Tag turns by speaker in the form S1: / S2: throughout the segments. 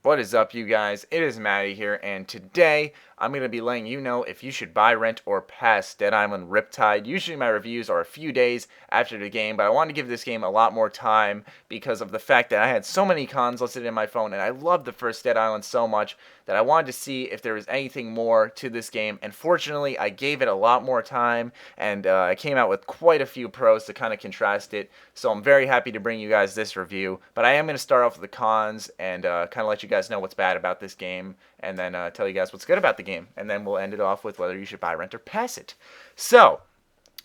S1: What is up, you guys? It is Maddie here, and today I'm going to be letting you know if you should buy, rent, or pass Dead Island Riptide. Usually my reviews are a few days after the game, but I want to give this game a lot more time because of the fact that I had so many cons listed in my phone, and I loved the first Dead Island so much that I wanted to see if there was anything more to this game, and fortunately I gave it a lot more time, and I came out with quite a few pros to kind of contrast it, so I'm very happy to bring you guys this review, but I am going to start off with the cons and kind of let you guys know what's bad about this game, and then tell you guys what's good about the game, and then we'll end it off with whether you should buy, rent, or pass it. So,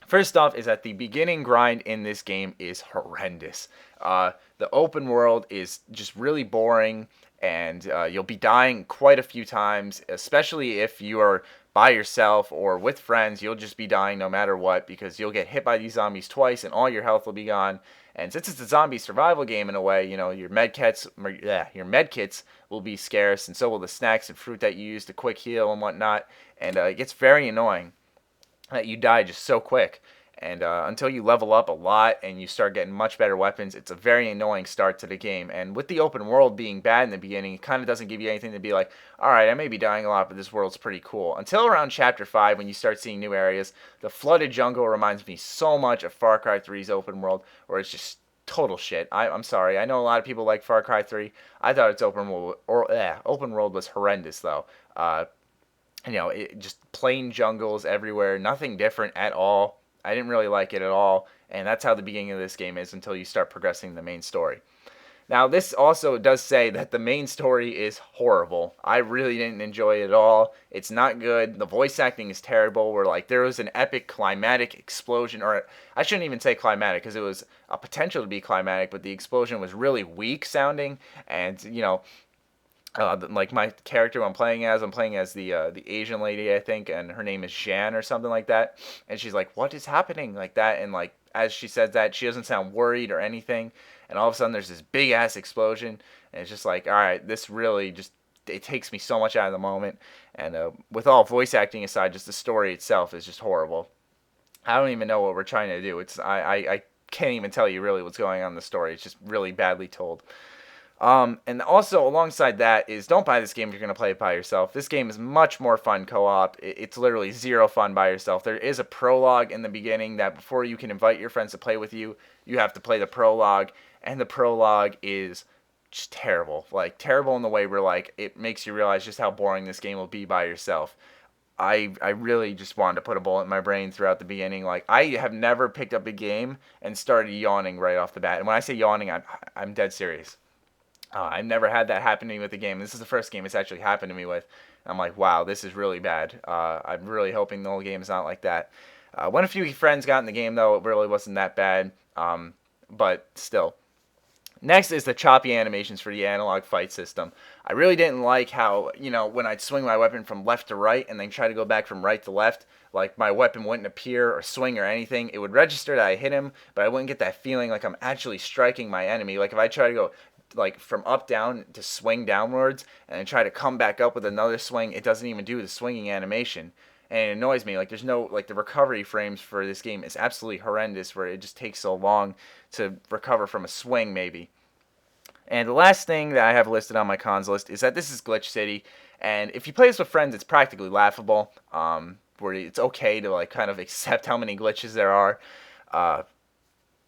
S1: first off is that the beginning grind in this game is horrendous. The open world is just really boring, and you'll be dying quite a few times, especially if you are by yourself or with friends. You'll just be dying no matter what because you'll get hit by these zombies twice and all your health will be gone. And since it's a zombie survival game in a way, your med kits will be scarce, and so will the snacks and fruit that you use to quick heal and whatnot. And it gets very annoying that you die just so quick. And until you level up a lot and you start getting much better weapons, it's a very annoying start to the game. And with the open world being bad in the beginning, it kind of doesn't give you anything to be like, alright, I may be dying a lot, but this world's pretty cool. Until around Chapter 5, when you start seeing new areas, the flooded jungle reminds me so much of Far Cry 3's open world, where it's just total shit. I'm sorry. I know a lot of people like Far Cry 3. I thought its open world was horrendous, though. Just plain jungles everywhere, nothing different at all. I didn't really like it at all, and that's how the beginning of this game is until you start progressing the main story. Now, this also does say that the main story is horrible. I really didn't enjoy it at all. It's not good. The voice acting is terrible. Where there was an epic climatic explosion, or I shouldn't even say climatic because it was a potential to be climatic, but the explosion was really weak sounding, and like my character I'm playing as the Asian lady, I think, and her name is Jan or something like that. And she's like, "What is happening?" like that, and like as she says that, she doesn't sound worried or anything. And all of a sudden, there's this big ass explosion, and it's just like, all right, this really just it takes me so much out of the moment. And with all voice acting aside, just the story itself is just horrible. I don't even know what we're trying to do. I can't even tell you really what's going on in the story. It's just really badly told. And also alongside that is don't buy this game if you're going to play it by yourself. This game is much more fun co-op. It's literally zero fun by yourself. There is a prologue in the beginning that before you can invite your friends to play with you, you have to play the prologue. And the prologue is just terrible. Like terrible in the way where like it makes you realize just how boring this game will be by yourself. I really just wanted to put a bullet in my brain throughout the beginning. Like I have never picked up a game and started yawning right off the bat. And when I say yawning, I'm dead serious. I've never had that happen to me with the game. This is the first game it's actually happened to me with. I'm like, wow, this is really bad. I'm really hoping the whole game is not like that. When a few friends got in the game, though, it really wasn't that bad. But still. Next is the choppy animations for the analog fight system. I really didn't like how, when I'd swing my weapon from left to right and then try to go back from right to left, like my weapon wouldn't appear or swing or anything. It would register that I hit him, but I wouldn't get that feeling like I'm actually striking my enemy. Like if I try to go like from up down to swing downwards and then try to come back up with another swing, it doesn't even do the swinging animation, and it annoys me. Like there's no like the recovery frames for this game is absolutely horrendous, where it just takes so long to recover from a swing maybe. And the last thing that I have listed on my cons list is that this is Glitch City, and if you play this with friends, it's practically laughable. Where it's okay to like kind of accept how many glitches there are.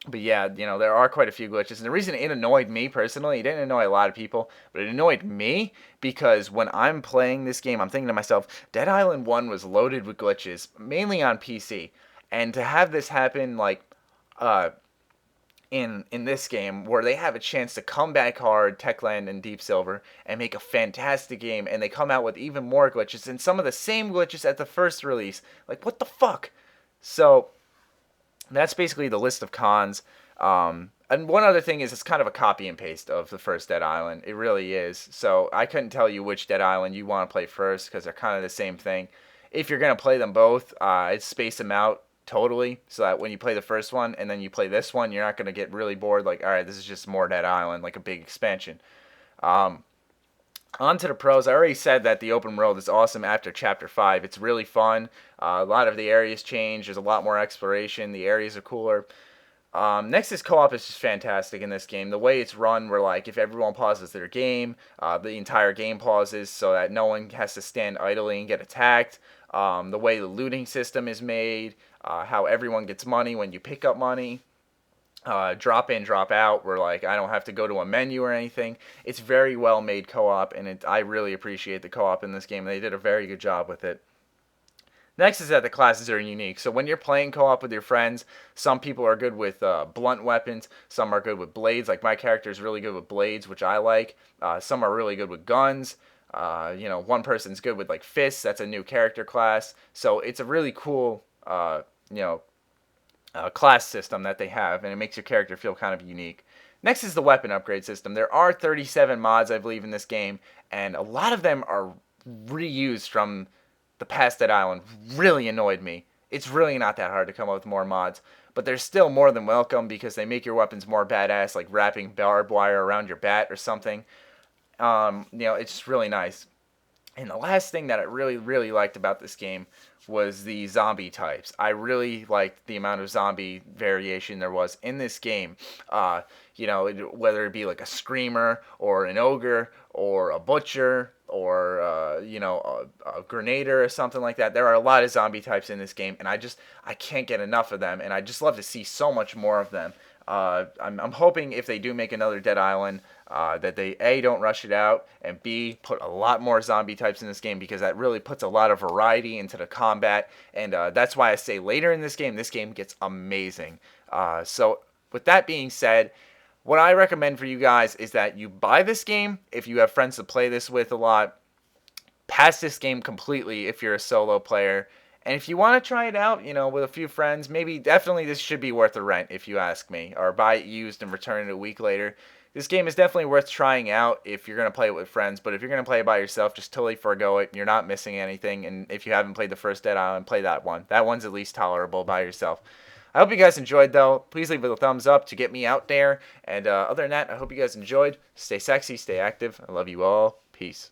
S1: But yeah, there are quite a few glitches. And the reason it annoyed me personally, it didn't annoy a lot of people, but it annoyed me because when I'm playing this game, I'm thinking to myself, Dead Island 1 was loaded with glitches, mainly on PC. And to have this happen, like, in this game, where they have a chance to come back hard, Techland and Deep Silver, and make a fantastic game, and they come out with even more glitches, and some of the same glitches at the first release. Like, what the fuck? So that's basically the list of cons. And one other thing is it's kind of a copy and paste of the first Dead Island. It really is. So I couldn't tell you which Dead Island you want to play first because they're kind of the same thing. If you're going to play them both, I'd space them out totally so that when you play the first one and then you play this one, you're not going to get really bored. Like, all right, this is just more Dead Island, like a big expansion. On to the pros. I already said that the open world is awesome after Chapter 5. It's really fun. A lot of the areas change. There's a lot more exploration. The areas are cooler. Next is co-op is just fantastic in this game. The way it's run, where like if everyone pauses their game, the entire game pauses so that no one has to stand idly and get attacked. The way the looting system is made, how everyone gets money when you pick up money. Drop in, drop out, where like I don't have to go to a menu or anything. It's very well made co-op, and I really appreciate the co-op in this game. They did a very good job with it. Next is that the classes are unique. So when you're playing co-op with your friends, some people are good with blunt weapons. Some are good with blades. Like my character is really good with blades, which I like. Some are really good with guns. One person's good with like fists. That's a new character class. So it's a really cool, class system that they have, and it makes your character feel kind of unique. Next is the weapon upgrade system. There are 37 mods, I believe, in this game, and a lot of them are reused from the past Dead Island. Really annoyed me. It's really not that hard to come up with more mods, but they're still more than welcome because they make your weapons more badass, like wrapping barbed wire around your bat or something. It's just really nice. And the last thing that I really, really liked about this game was the zombie types. I really liked the amount of zombie variation there was in this game. Whether it be like a screamer or an ogre or a butcher or a grenader or something like that. There are a lot of zombie types in this game, and I can't get enough of them, and I just love to see so much more of them. I'm hoping if they do make another Dead Island, that they A, don't rush it out, and B, put a lot more zombie types in this game, because that really puts a lot of variety into the combat, and that's why I say later in this game gets amazing. So with that being said, what I recommend for you guys is that you buy this game if you have friends to play this with a lot. Pass this game completely if you're a solo player. And if you want to try it out, with a few friends, definitely this should be worth a rent if you ask me. Or buy it used and return it a week later. This game is definitely worth trying out if you're going to play it with friends. But if you're going to play it by yourself, just totally forgo it. You're not missing anything. And if you haven't played the first Dead Island, play that one. That one's at least tolerable by yourself. I hope you guys enjoyed, though. Please leave it a thumbs up to get me out there. And other than that, I hope you guys enjoyed. Stay sexy, stay active. I love you all. Peace.